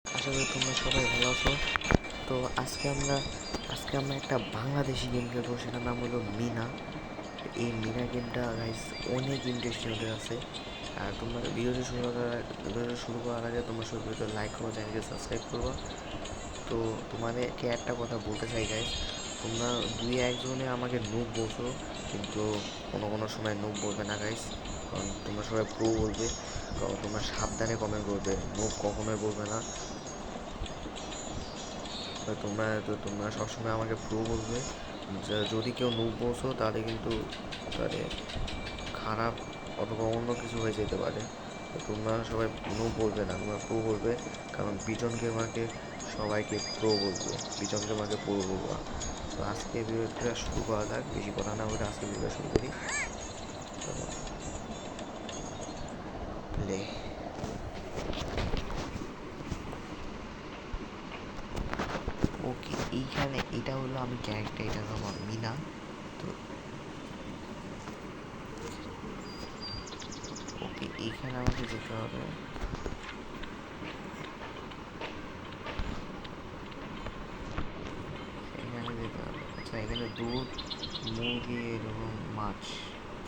আশা করি তোমরা সবাই ভালো আছো। তো আজকে আমরা একটা বাংলাদেশি গেম খেলবো, সেটার নাম হলো মিনা। এই মিনা গেমটা গাইস অনেক ইন্টারেস্টিং হতে আছে। আর তোমরা ভিডিওটা শুরু করার আগে তোমরা সবাই ভিডিওতে লাইক করো, চ্যানেলকে সাবস্ক্রাইব করবো। তো তোমাদেরকে একটা কথা বলতে চাই গাইস, তোমরা দুই একজনে আমাকে নুব বলছো, কিন্তু কোনো কোনো সময় নুব বলবে না গাইস, কারণ তোমরা সবাই প্রো বলবে। কারণ তোমরা সাবধানে কমেন্ট করবে, নুব কখনোই বলবে না। তোমরা সবসময় আমাকে প্রো বলবে। যদি কেউ নুব বলছো তাহলে কিন্তু তাহলে খারাপ অথবা অন্য কিছু হয়ে যেতে পারে। তো তোমরা সবাই নুব বলবে না, তোমরা প্রো বলবে, কারণ পিজন গেমারকে সবাইকে প্রো বলবে, পিজন গেমারকে প্রো বলবা। তো আজকে ভিডিওটা শুরু করা যাক, বেশি কথা না বলে আজকে ভিডিওটা শুরু করি। চলো প্লে। ওকে, এইখানে এটা হলো আমি ক্যারেক্টার, এটা হলো আমার মিনা। তো ওকে, এইখানে আমাকে যেতে হবে। এখানে যেতে হবে, আচ্ছা এখানে দুধ, মুরগি, এরকম মাছ,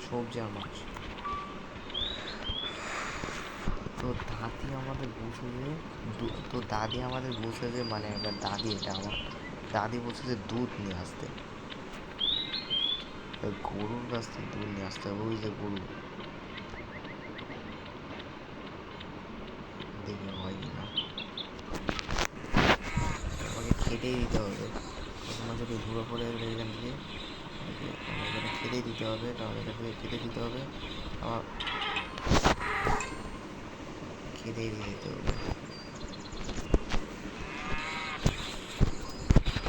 সবজি আর মাছ। তো দাদি আমাদের বলছে যে দাদি আমাদের বলছে যে মানে এবার দাদি, এটা আমার দাদি বলছে যে দুধ নিয়ে আসতে, গরুর কাছ থেকে দুধ নিয়ে আসতে হবে। ওই যে গরু, দেখি হয় কি না। আমাকে খেতেই দিতে হবে, কখনো যদি ধুলো পড়ে গেলে এখান থেকে আমাকে এখানে খেতেই দিতে হবে, তাহলে এখান থেকে খেতে দিতে হবে, আমার খেতেই দিতে হবে।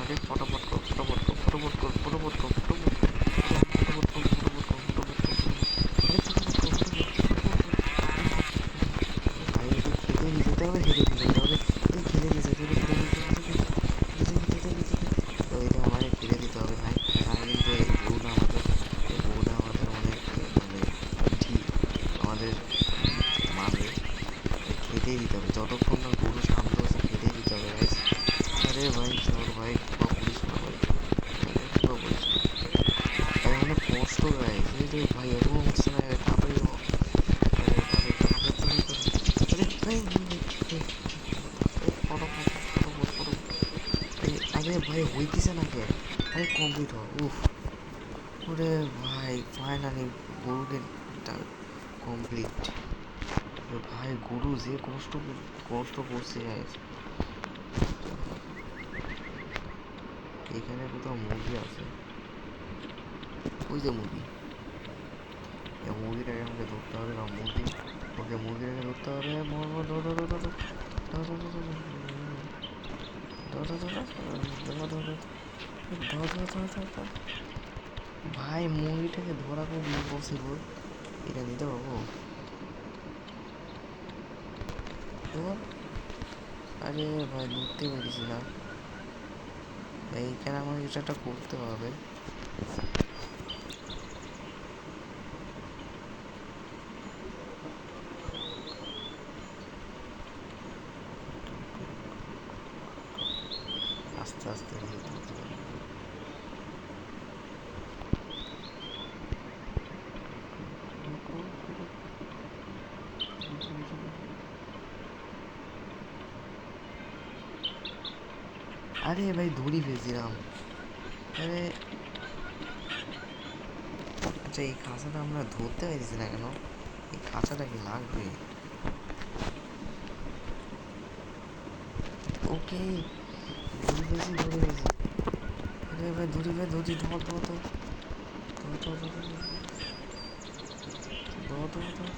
আরে ফটাফট কর, ফটাফট কর, ফটাফট কর, ফটাফট কর, ফটাফট কর, ফটাফট কর, ফটাফট কর, ফটাফট কর, আরে ফটাফট কর, ফটাফট, ভাই ওকে খেতে নিয়ে যেতে হবে, খেতে নিয়ে যেতে হবে, তুই খেতে নিয়ে যেতে হবে, খেতে নিয়ে যেতে হবে, তো এটা আমাকে খেতে দিতে হবে ভাই, নাহলে কিন্তু এই গরুটা আমাদের অনেক মানে আমাদের মারবে। খেতেই দিতে হবে, যতক্ষণ না গরু শান্ত হচ্ছে খেতেই দিতে হবে গাইস। আরে ভাই চল ভাই, ক্ষমা করিস না ভাই, ক্ষমা করিস না ভাই, অনেক কষ্ট গাইস। এই যে ভাই এখনো হচ্ছে না, তাড়াতাড়ি হ। আরে তাড়াতাড়ি তাড়াতাড়ি তাড়াতাড়ি, আরে ভাই ফটাফট ফটাফট ফটাফট, আরে ভাই হইতেছে না কে, আরে কমপ্লিট হ। উফ, ওরে ভাই ফাইনালি গরুকে কমপ্লিট। ভাই গরু যে কষ্ট কষ্ট করছে গাইস। এখানে কোথাও মুরগি আছে, ওই যে মুরগি, এই মুরগিটাকে আমাকে ধরতে হবে, কারণ মুরগি, ওকে মুরগিটাকে ধরতে হবে। ধর ধর ধর ধর ধর ধর ধর ধর ধর ধর ধর ধর ধর। ভাই মুরগিটাকে ধরা খুব ইম্পসিবল, এটা নিতে পারবো? ধর, আরে ভাই ধরতে পেরেছি না। এইখানে আমার কিছু একটা করতে হবে। আস্তে আস্তে ধীরে ধীরে। আরে ভাই ধরি ফেলছিলাম। আরে আচ্ছা, এই খাঁচাটা আমরা ধরতে পারছি না কেন? এই খাঁচাটা কি লাগবে? ওকে, ধরে ফেলছি, ধরে ফেলছি। আরে ভাই ধরি, ভাই ধরি, ধর ধর ধর ধর ধর ধর ধর ধর ধর ধর।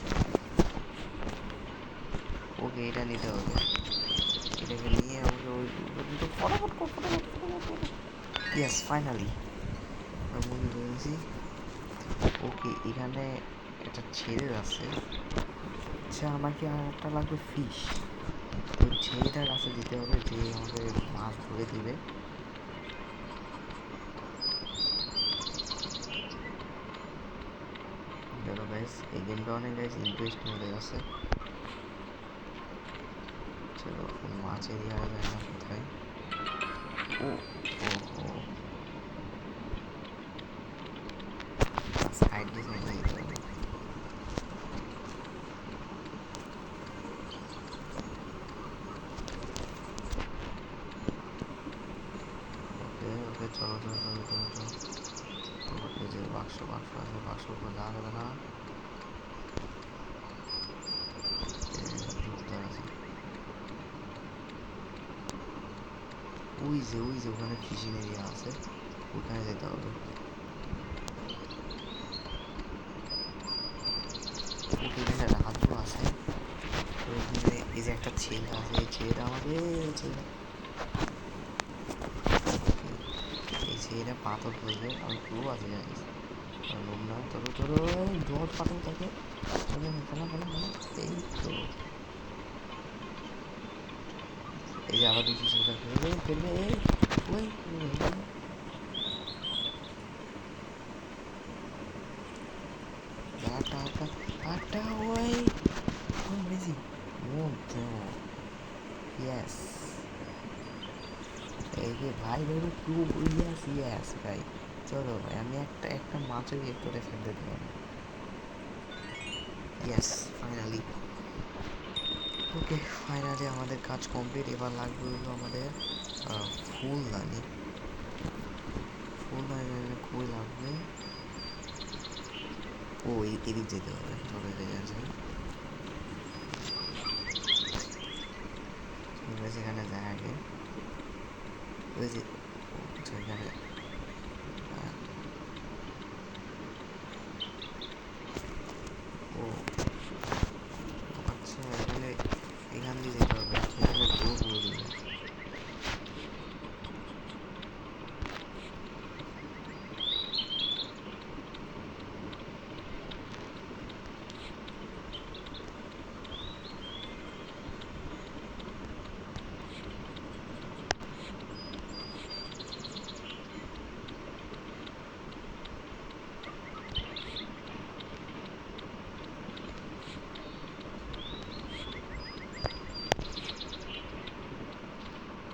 ওকে, এটা নিতে হবে, এটাকে নিয়ে আমাকে ওই ফটাফট কর, ফটাফট ফটাফট ফটাফট। ইয়েস ফাইনালি মুরগি ধরে নিয়েছি। ওকে, এখানে একটা ছেড়ে আছে। আচ্ছা আমাকে আর একটা লাগবে ফিশ, তো ছেলেটার কাছে যেতে হবে, যে আমাকে মাছ ধরে দিবে। দেখো গাইস, এই গেমটা অনেক গাইস ইন্টারেস্টিং হতে যাচ্ছে। চলো মাছ মাছের ইয়ারে যায় না কোথায়? ও ও সাইড দিয়ে যেতে হবে। ওকে ওকে, চলো চলো চলো চলো চলো। ওকে, যে বাক্স বাক্স আছে, বাক্সর উপর যাওয়া যাবে না। ওই যে ওখানে ফিশিং এরিয়া আছে, ওখানে যেতে হবে। ওকে, এখানে রাজু আছে। তো এখানে এই যে একটা ছেলে আছে, এই ছেলেটা আমাকে এই ছেলেটা পাথর খুঁজবে। আমি পুরো আছে জানিস, লোক না। ধরো ধরো, জট পাথর থাকে। ফেলা ফেলা ফেলা ফেলা। এই তো, এই যে আবার দেখছি সেটা ফেলবে ফেলবে। এই ওই আটটা আটটা আটটা। ওই মেসি মধ্যে। ইয়েস, এই যে ভাই ধরো টু। ইয়েস ইয়েস ভাই, চলো ভাই, আমি একটা একটা মাছও ইয়ে করে ফেলতে দেবো না। Yes, finally. ওকে, ফাইনালি আমাদের কাজ কমপ্লিট। এবার লাগবে হলো আমাদের ফুলদানি। ফুলদানি কই লাগবে? ও এদিক যেতে হবে। চলো এদিকে আছে, সেখানে যায় আগে। ওই যে সেখানে, ও আচ্ছা, এখানে এখান দিয়ে যেতে হবে। এখানে পুরো পুরো দিকে।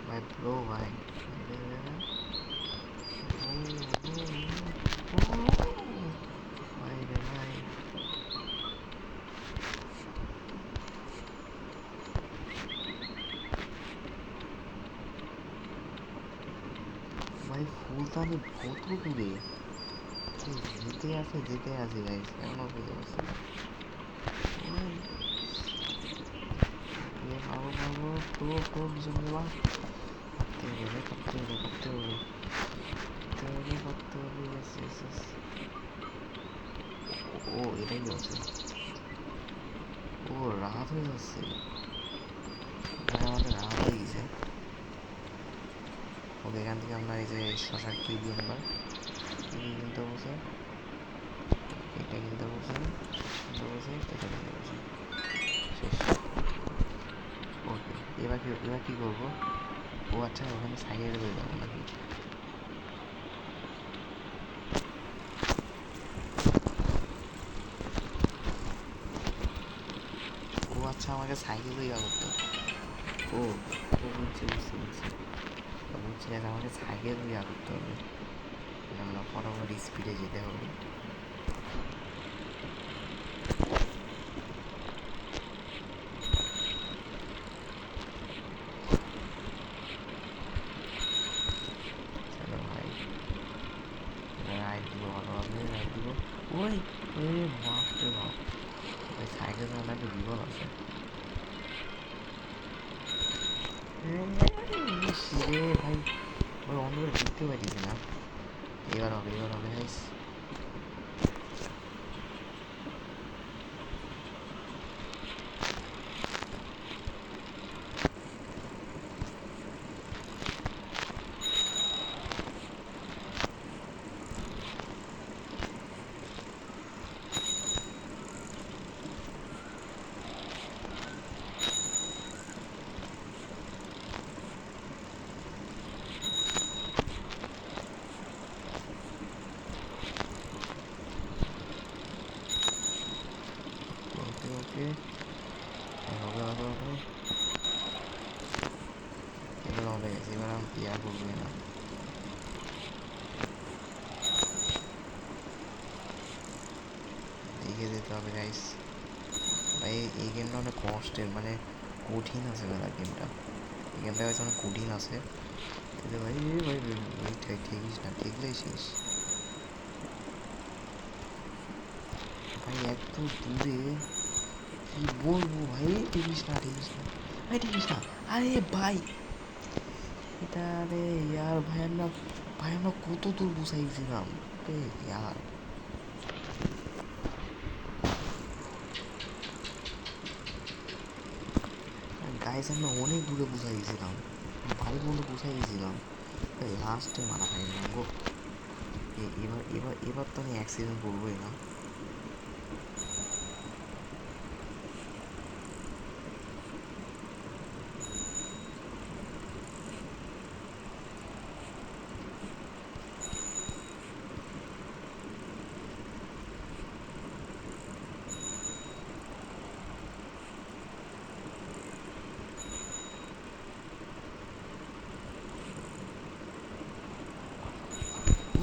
ভাই ব্রো ভাই, ভাই রে ভাই, ভাই ফুলদানি কত দূরে? যেতে আছে ভাই, এখনো বুঝতে পারছি না। পাবো পাবো, পুরো পুরো পিছন দেওয়া। করতে হবে করতে হবে করতে হবে করতে হবে। Yes yes yes. ও এটাই আছে। ও রাত হয়ে যাচ্ছে, আমাদের রাত হয়ে গেছে। ওকে, এখান থেকে আমরা এই যে শশার কিউবি আনবার কিনতে বসে, এটা কিনতে বসে এটা কিনতে বসে। শেষ। ওকে, এবার কি করবো? ও আচ্ছা, ওখানে সাইকেলে করে যাবো নাকি? ও আচ্ছা, আমাকে সাইকেলে ইয়া করতে। ও ও বুঝছি বুঝছি বুঝছি বুঝছি। আমাকে সাইকেল ইয়া করতে হবে, আমরা ফটাফট স্পিডে যেতে হবে। চলো ভাই, রাইড দিব ভালোভাবে, রাইড দিব। ওই ওই বাপ রে বাপ, ওই সাইকেল চালানো একটা বিপদ আছে রে ভাই। ওই অন্ধকারে দেখতে পাইতেছি না। এবার হবে, এবার হবে। হাইস, সুন্দর হবে, এবার আমি কেয়ার করবোই না। দেখে দিতে হবে গাইস। ভাই এই গেমটা অনেক কষ্টের, মানে কঠিন আছে মেলা গেমটা। এই গেমটা গাইস অনেক কঠিন আছে। এতে ভাই ভাই ভাই ঠেকিস না, ঠেকলেই শেষ। ভাই এত দূরে কি বলবো ভাই, ঠেকিস না ঠেকিস না ভাই, ঠেকিস না। আরে ভাই এটা, আরে ইয়ার ভাই আমরা কত দূর বসাইছিলাম রে ইয়ার। গাইস আমরা অনেক দূরে বসাই গেছিলাম, বাড়ি পর্যন্ত বসাই গেছিলাম, লাস্টে মারা খাইলাম গো। এবার তো আমি অ্যাক্সিডেন্ট করবোই না।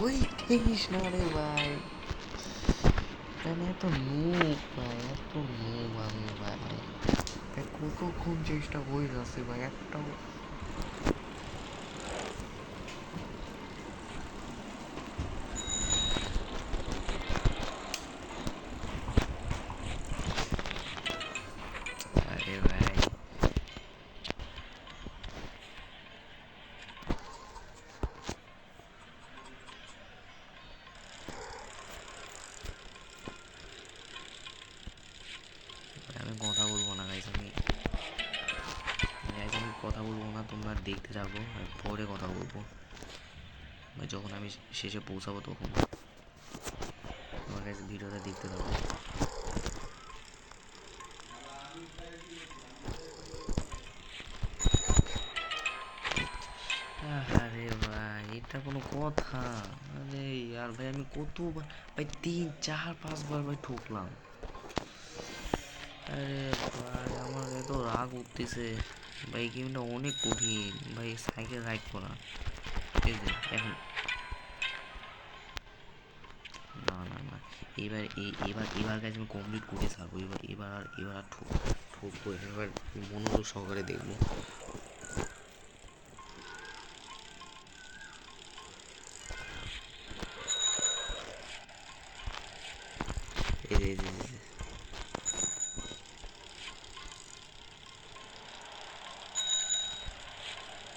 ওই ঠেকিস না রে ভাই, আমি এত নুব ভাই, এত নুব আমি ভাই। ভাই কতক্ষণ চেষ্টা করে যাচ্ছে ভাই একটাও। আরে ভাই আমি কথা বলবো না গাইস, আমি কথা বলবো না, তোমরা দেখতে থাকো, আমি পরে কথা বলবো যখন আমি শেষে পৌঁছাবো তখন। তোমার কাছে ভিডিওটা দেখতে থাকো। আরে ভাই এটা কোনো কথা? আরে আর ভাই আমি কতবার ভাই 3 4 5 বার ভাই ঠকলাম। আরে ভাই আমার এত রাগ উঠতেছে ভাই, গেমটা অনেক কঠিন ভাই, সাইকেল রাইড করা। এই যে এখন না না না, এবার কাছে আমি কমপ্লিট করে থাকবো, এবার আর ঠকবো, এবার মনোযোগ সহকারে দেখবো। এই যে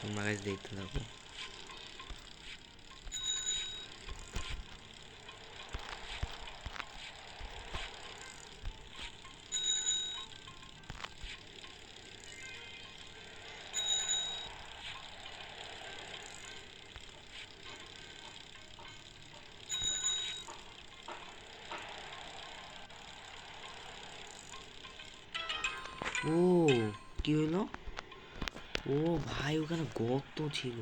তোমরা কাছে দেখতে থাকো। ও কি হইলো? ও ভাই ওখানে গর্ত ছিল।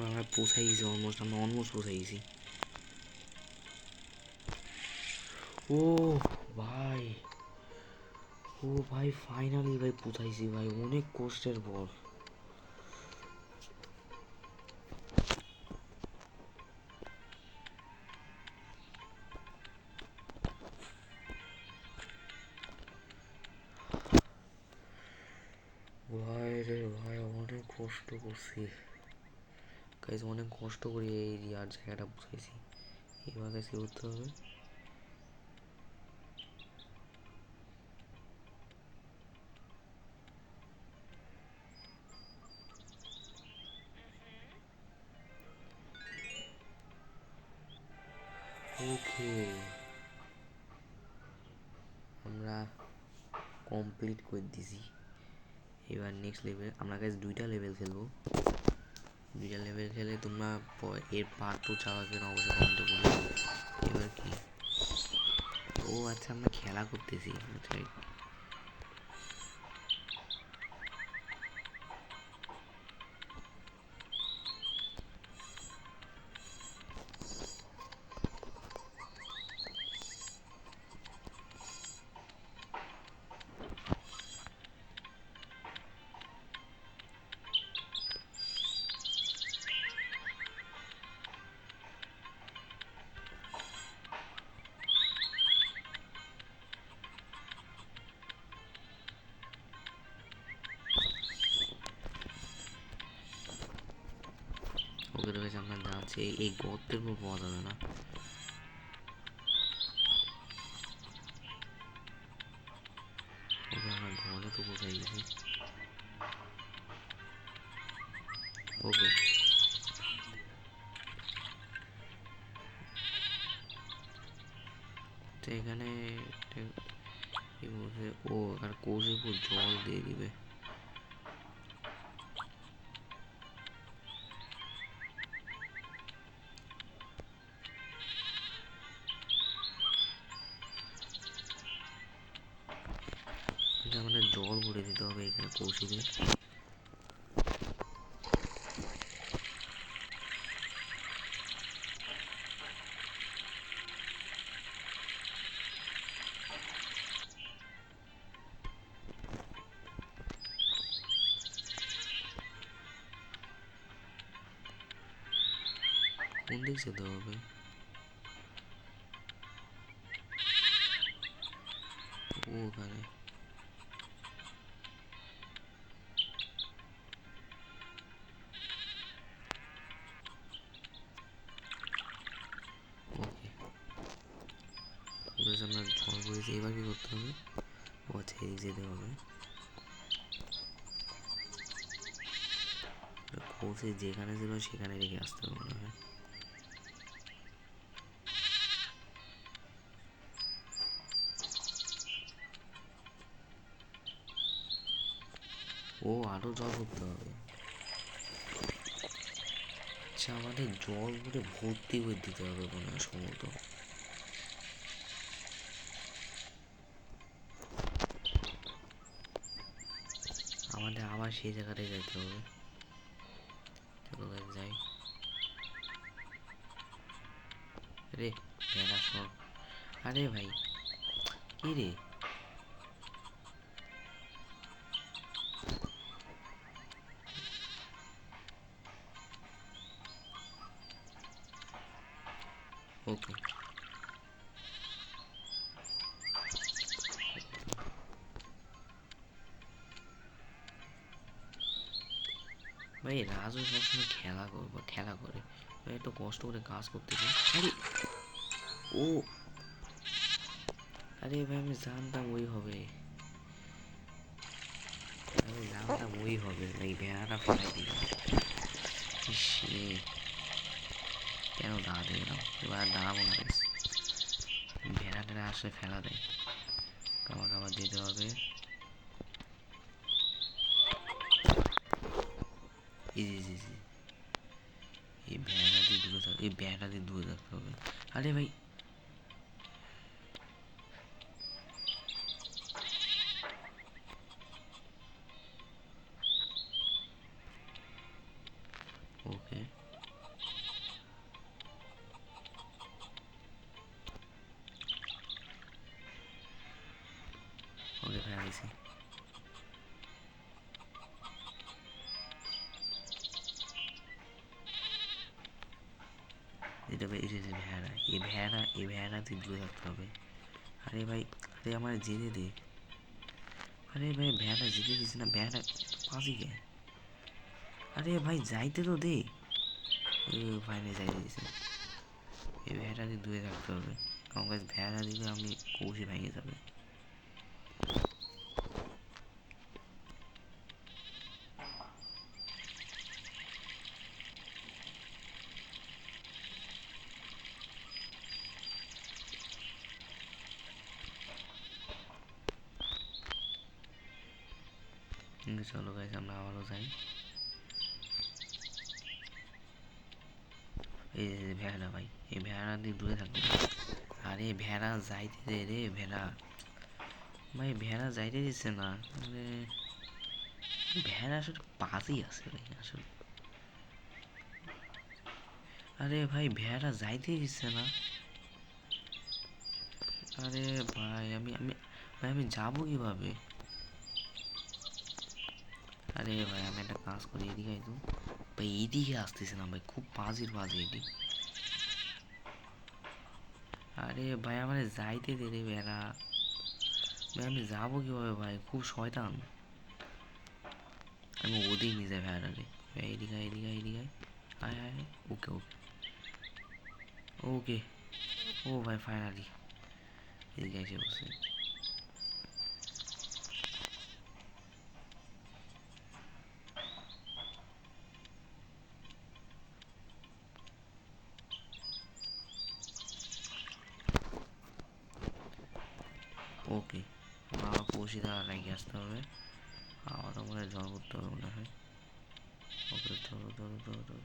আমরা পৌঁছাই গেছি অলমোস্ট, আমরা অলমোস্ট পৌঁছাই গেছি। ও ভাই ও ভাই ফাইনালি ভাই পুথাইছি ভাই, অনেক কষ্টের পর। ভাই রে ভাই অনেক কষ্ট করছি গাইজ, অনেক কষ্ট করে এই আর জায়গাটা বুঝাইছি। এবার কাছে করতে হবে। ওকে, আমরা কমপ্লিট করে দিছি। এবার নেক্সট লেভেল আমরা কাছে 2টা লেভেল খেলবো। 2টা লেভেল খেলে তোমরা এর পার্ট 2 চাওয়ার জন্য অবশ্যই কমেন্টে বলো। এবার কি, ও আচ্ছা আমরা খেলা করতেছি। আচ্ছা ওকে, তো গেছে আমরা যাচ্ছি। এই গর্তের উপর পাওয়া যাবে না। ওকে, আমরা ঘরে তো কোথায় গেছি। ওকে, তো এখানে কি বলছে, ও আর কোষের উপর জল দিয়ে দিবে। আমাদের জল ভরে দিতে হবে এখানে কৌশিকে। কোন দিক যেতে হবে? ওখানে ওকে, আমরা জল ভরেছি। এবার কি করতে হবে? ও আচ্ছা, এদিক যেতে হবে। কৌশি যেখানে ছিল সেখানে রেখে আসতে হবে মনে হয়। ও আরো জল ভরতে হবে। আচ্ছা, আমাদের জল ভরে ভর্তি করে দিতে হবে মনে হয় সম্ভবত। আমাদের আবার সেই জায়গাটায় যাইতে হবে। চলো গাইস যাই। আরে ভেড়া সব, আরে ভাই কি রে? ওকে, ভাই রাজু সবসময় খেলা করে ভাই, এত কষ্ট করে কাজ করতেছে। আরে ও, আরে ভাই আমি জানতাম ওই হবে, আমি জানতাম ওই হবে ভাই, ভেড়াটা ফেলাই দিল। কেন দাঁড়াতে গেলাম? এবার দাঁড়াবো না বেশ, ভেড়া টেরা আসলে ফেলা দেয়। আমাকে আবার যেতে হবে। এই ভেড়া দিয়ে দূরে থাকতে, এই ভেড়া দিয়ে দূরে থাকতে হবে। আরে ভাই ওকে, ওকে ভাই ভেড়া দিছি। এটা ভাই, এই যে ভেড়া, এই ভেড়াতে দূরে থাকতে হবে। আরে ভাই, আরে আমার যেতে দে। আরে ভাই ভেড়া যেতে দিস না, ভেড়া পাশি কে। আরে ভাই যাইতে তো দে। ফাইনে যাইতে দিছে। এই ভেড়া দিয়ে দূরে থাকতে হবে, কারণ গাছ ভেড়া দিলে আমি কৌশি ভেঙে যাবে। চলো গাইস আমরা আবারও যাই। এই যে ভেড়া ভাই, এই ভেড়া দিয়ে দূরে থাকবে। আরে ভেড়া যাইতে দে রে ভেড়া। ভাই ভেড়া যাইতে দিচ্ছে না, মানে ভেড়া আসলে পাশেই আছে ভাই আসলে। আরে ভাই ভেড়া যাইতে দিচ্ছে না। আরে ভাই আমি যাবো কিভাবে? আরে ভাই আমি একটা কাজ করি, এদিকে আইতো ভাই, এইদিকে আসতেছে না ভাই, খুব বাজে এটি। আরে ভাই আমার যাইতে দে রে ভেড়া। ভাই আমি যাবো কিভাবে ভাই, খুব শয়তান। আমি ওদিক নিয়ে যাই ভেড়াটাকে। ভাই এদিকে আয় আয় আয়। ওকে ওকে ওকে। ও ভাই ফাইনালি এদিকে এসে বসে। ওকে, আমার কৌশিদা লাগিয়ে আসতে হবে। আবার মনে হয় জল করতে হবে মনে হয়। ওকে ধরো।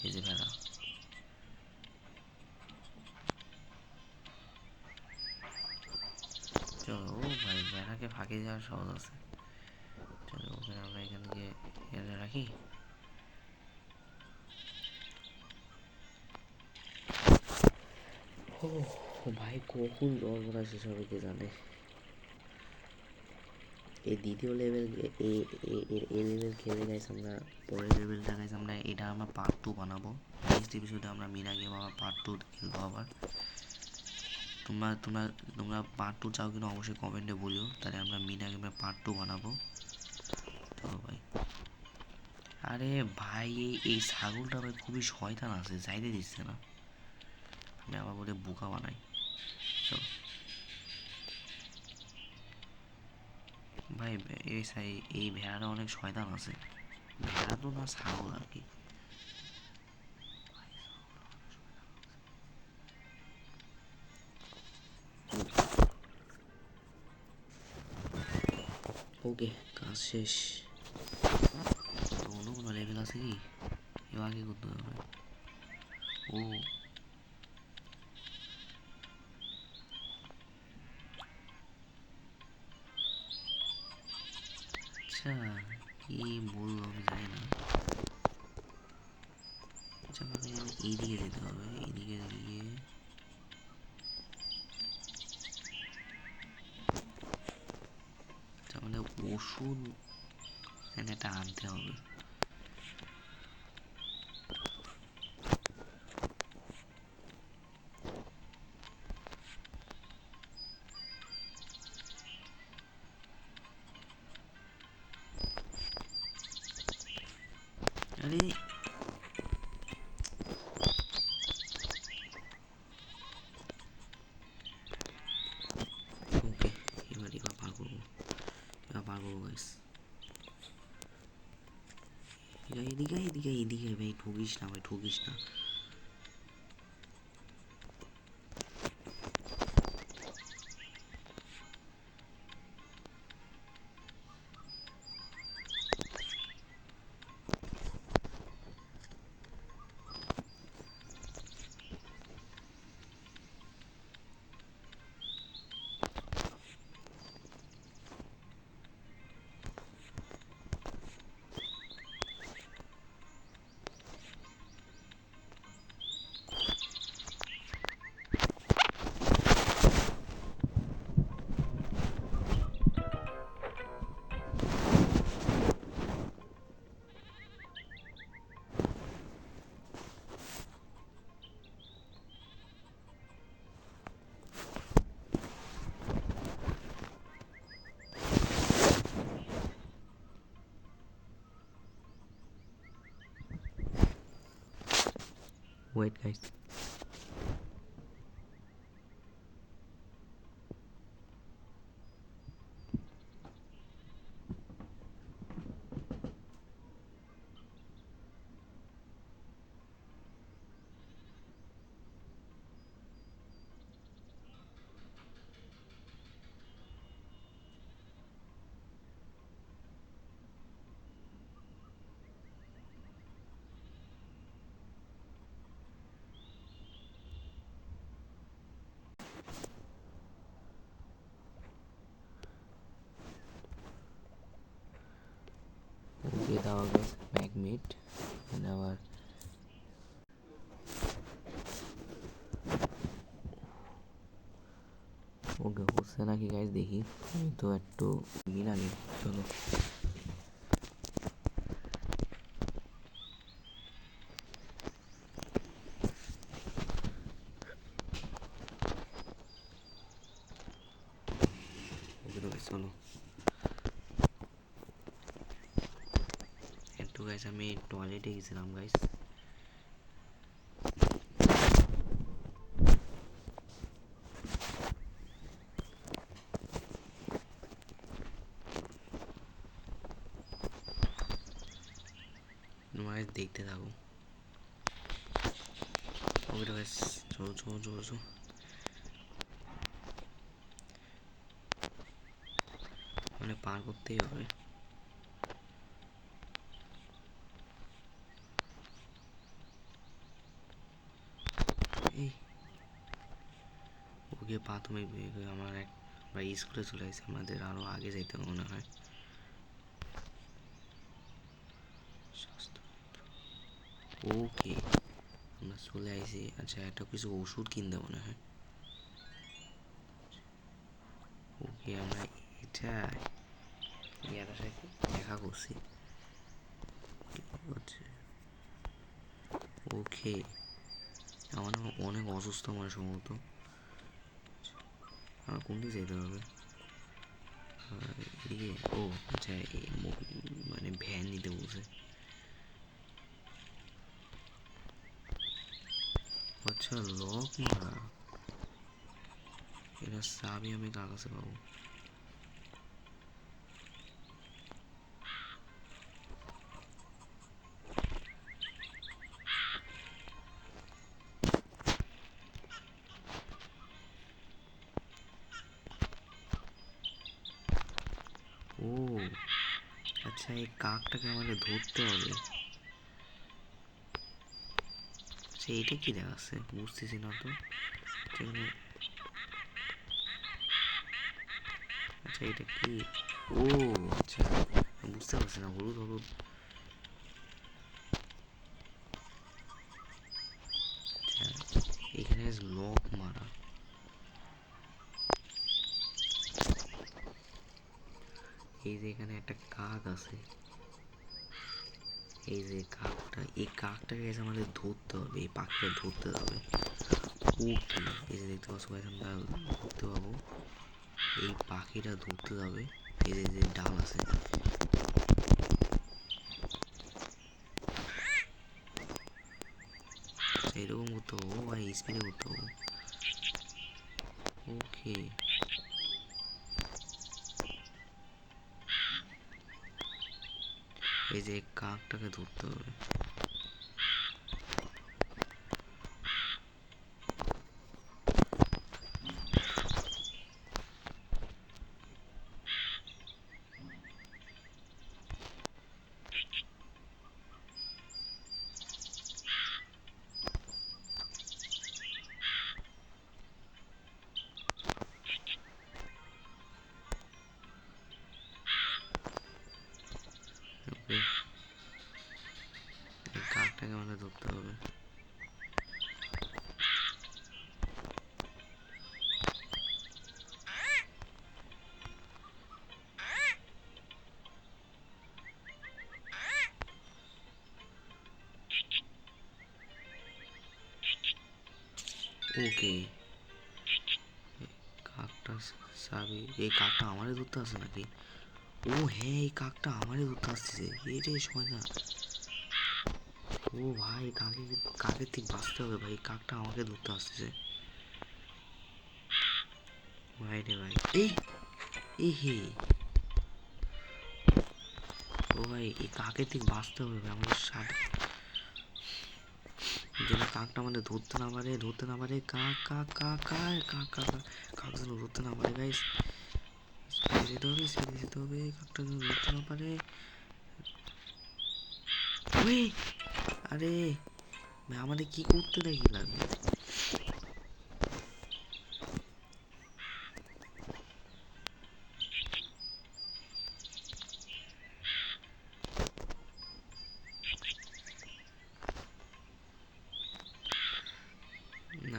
এই যে ভেড়া। চলো, ও ভাই ভেড়াকে ফাঁকে যাওয়ার সহজ আছে। চলো ওখানে আমরা এখান থেকে এনে রাখি। ও ভাই কখন জল ভরা শেষ হবে কে জানে। এই দ্বিতীয় লেভেল, এই লেভেল খেলে গাইস আমরা পরের লেভেলটা গাইস আমরা এটা আমরা পার্ট 2 বানাবো। নেক্সট এপিসোডে আমরা মিনা গেম আবার পার্ট 2 খেলবো আবার। তোমরা পার্ট 2 চাও কিনা অবশ্যই কমেন্টে বলিও, তাহলে আমরা মিনা গেমের পার্ট 2 বানাবো। চলো ভাই। আরে ভাই এই ছাগলটা ভাই খুবই শয়তান আছে, যাইতে দিচ্ছে না। আমি আবার বলে বোকা বানাই। চলো ভাই, এই ভেড়াটা অনেক শয়তান আছে। ভেড়া তো না, ছাগল আর কি। ওকে, কাজ শেষ। অন্য কোনো লেভেল আছে কি? এবার আগে করতে হবে। ও আচ্ছা, কি বলবো আমি জানি না। আচ্ছা আমাকে এইদিকে যেতে হবে, এইদিকে গিয়ে আমাদের ওষুধ এখানে একটা আনতে হবে। আরে ওকে, এবার পার করবো, গাইস। এদিকে ভাই, ঠকিস না ভাই, ঠকিস না। Wait guys. ওকে দাও গাইস ম্যাগনেট আবার ওকে হচ্ছে নাকি গাইস দেখি। আমি তো একটু আগে চলো ওকে তো চলো একটু গাইস আমি টয়লেটে গেছিলাম গাইস। গাইস দেখতে থাকো। ওকে গাইস চলো চলো চলো চলো মানে পার করতেই হবে। এই ওকে প্রাথমিক আমার আমরা স্কুলে চলে আসছি, আমাদের আরো আগে যেতে মনে হয়। ওকে আমরা চলে আসি। আচ্ছা একটা কিছু ওষুধ কিনতে মনে হয়। ওকে আমরা এটা ইয়ার সাথে দেখা করছি। ওকে আমার অনেক অসুস্থ মানে সম্ভবত। আমার কোন দিকে যেতে হবে? এদিকে। ও আচ্ছা মানে ভ্যান নিতে বলছে। আচ্ছা লক মারা। এটা চাবি আমি কার কাছে পাবো? ও আচ্ছা এই কাকটাকে আমাকে ধরতে হবে। আচ্ছা এটা কি দেখাচ্ছে বুঝতেছি না তো এখানে। আচ্ছা এটা কি? ও আচ্ছা বুঝতে পারছি না। হলুদ হলুদ। আচ্ছা এখানে লক মারা। এই যে এখানে একটা কাক আছে। এই যে কাকটা, এই কাকটাকে আমাদের ধরতে হবে, এই পাখিটা ধরতে হবে। ওকে এই যে দেখতে পাচ্ছ আমরা ধরতে পাবো। এই পাখিটা ধরতে যাবে। এই যে ডাল আছে এরকম করতে হবো ভাই, স্পিডে করতে হবো। ওকে এই যে কাকটাকে ধরতে হবে। ওকে এই কাকটাকে আমাদের ধরতে হবে। ওকে কাকটা চাবি। এই কাকটা আমারে ধরতে আসে নাকি? ও হ্যাঁ এই কাকটা আমারে ধরতে আসতেছে। এটাই সময় না। ও ভাই, কাকের ঠিক বাঁচতে হবে ভাই, কাকটা আমাকে ধরতে আসতেছে ভাই রে ভাই। এই হে, ও ভাই এই কাকের ঠিক বাঁচতে হবে ভাই আমাদের সাথে, যেন কাকটা আমাদের ধরতে না পারে কাক কাক কাক কাক কাক কাক কাক যেন ধরতে না পারে গাইস। স্পিডে যেতে হবে, কাকটা যেন ধরতে না পারে। ওই আরে ভাই, আমাদের কি করতে দেখি লাগবে।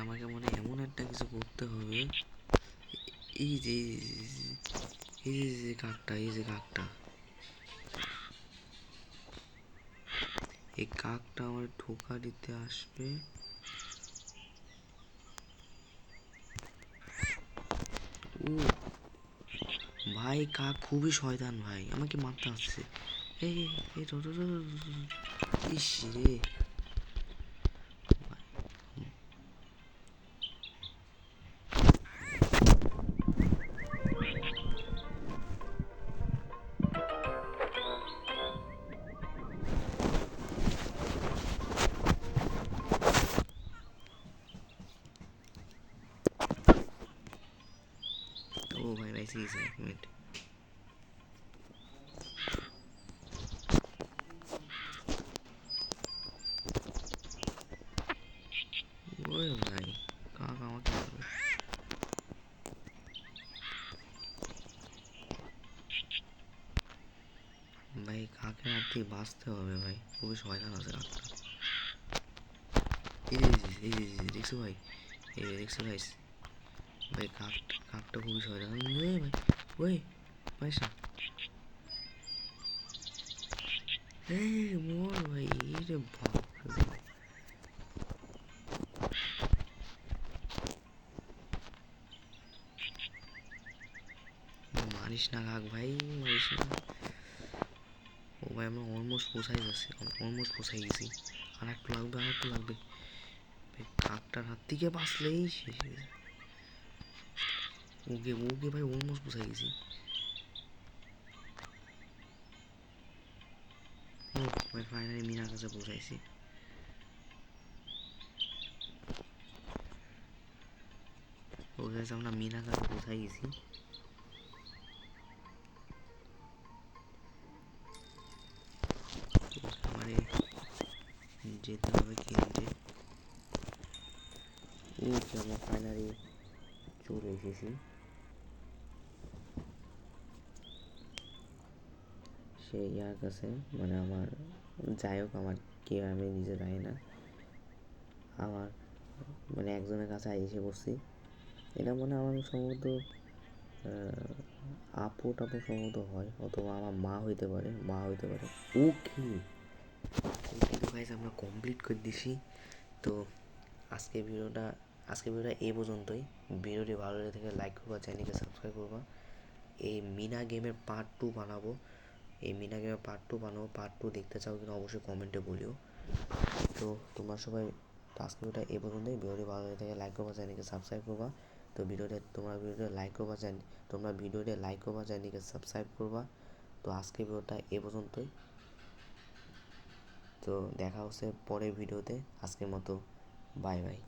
আমাকে মনে হয় এমন একটা কিছু করতে হবে। এই যে কাকটা, এই যে কাকটা, এই কাকটা আমার ঠোকা দিতে আসবে। ও ভাই, কাক খুবই শয়তান ভাই, আমাকে মারতে আসছে। এই এই ইস রে। ও ভাই ভাই, সিরিয়াস এক মিনিট। ওই ভাই, কাক আমাকে মারবে। ভাই কাকের হাত থেকে বাঁচতে হবে ভাই, খুবই শয়তান আছে কাকটা। এই যে দেখছো ভাই, এই যে দেখছো গাইস, ভাই কাকটা খুবই শয়তান। ভাই ওই পাইস না, এই মোর ভাই, এই রে বাপ রে বাপ। মারিস না কাক ভাই, মারিস না। ও ভাই, আমরা অলমোস্ট পৌঁছাই গেছি। আর একটু লাগবে। ভাই কাকটার হাত থেকে বাঁচলেই শেষ হয়ে যায়। ওকে ভাই, অলমোস্ট পৌঁছাই গেছি। ও ভাই, ফাইনালি মিনার কাছে পৌঁছাইছি। ওকে কাছে আমরা মিনার কাছে পৌঁছাই গেছি। আমারে যেতে হবে কেন্দ্রে। ওকে, আমরা ফাইনালি চলে এসেছি সেই ইয়ার কাছে, মানে আমার, যাই হোক আমার কে আমি নিজে জানি না, আমার মানে একজনের কাছে এসে বসছি। এটা মনে হয় আমার সম্ভবত আপু টাপু সম্ভবত হয়, অথবা আমার মা হইতে পারে। ওকে ওকে, তো গাইস আমরা কমপ্লিট করে দিছি। তো আজকের ভিডিওটা এই পর্যন্তই। ভিডিওটি ভালো লেগে থাকে লাইক করবা, চ্যানেলকে সাবস্ক্রাইব করবা। এই মিনা গেমের পার্ট টু বানাবো। পার্ট টু দেখতে চাও কিনা অবশ্যই কমেন্টে বলিও। তো তোমরা সবাই, আজকে ভিডিওটা এই পর্যন্তই। ভিডিওটি ভালো লেগে থাকে লাইক করবা, চ্যানেলকে সাবস্ক্রাইব করবা। তো তোমরা ভিডিওটা লাইক করবা, চ্যানেলকে সাবস্ক্রাইব করবা। তো আজকে ভিডিওটা এই পর্যন্তই। তো দেখা হচ্ছে পরের ভিডিওতে। আজকের মতো বাই বাই।